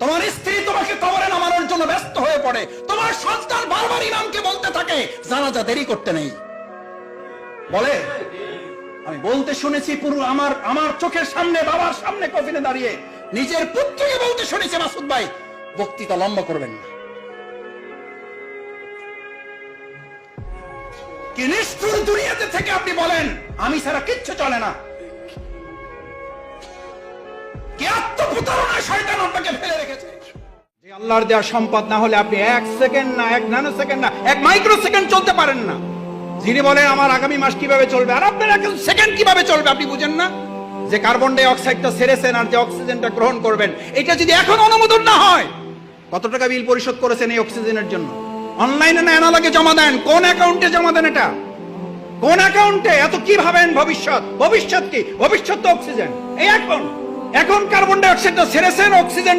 তোমার স্ত্রী তোমাকে কবরে নামানোর জন্য ব্যস্ত হয়ে পড়ে, তোমার সন্তান বারবার ইমামকে বলতে থাকে জানাজা দেরি করতে নেই, বলে। আমি বলতে শুনেছি পুরো আমার চোখের সামনে, বাবার সামনে কফিনে দাঁড়িয়ে নিজের পুত্রকে বলতে শুনেছি, মাসুদ ভাই বক্তৃতা লম্বা করবেন না। কি নিষ্ঠুর দুনিয়াতে থেকে আপনি বলেন আমি ছাড়া কিচ্ছু চলে না। কি আত্মপ্রতারণায় শয়তান আপনাকে ফেলে রেখেছে। যে আল্লাহর দেওয়া সম্পদ না হলে আপনি 1 সেকেন্ড না, 1 ন্যানো সেকেন্ড না, 1 মাইক্রো সেকেন্ড চলতে পারেন না। যিনি বলেন আমার আগামী মাস কিভাবে চলবে, আর আপনার 1 সেকেন্ড কিভাবে চলবে আপনি বুঝেন না? যে কার্বন ডাই অক্সাইডটা ছেড়েছেন আর যে অক্সিজেনটা গ্রহণ করবেন, এটা যদি এখন অনুমোদন না হয়, কত টাকা বিল পরিশোধ করেছেন এই অক্সিজেনের জন্য? অনলাইনে না অ্যানালগে জমা দেন? কোন অ্যাকাউন্টে জমা দেন? এটা কোন অ্যাকাউন্টে? এত কি ভাবেন ভবিষ্যৎ? ভবিষ্যৎ কি? ভবিষ্যৎ তো অক্সিজেন। এই এখন কার্বন ডাই অক্সাইডটা ছেড়েছেন, অক্সিজেন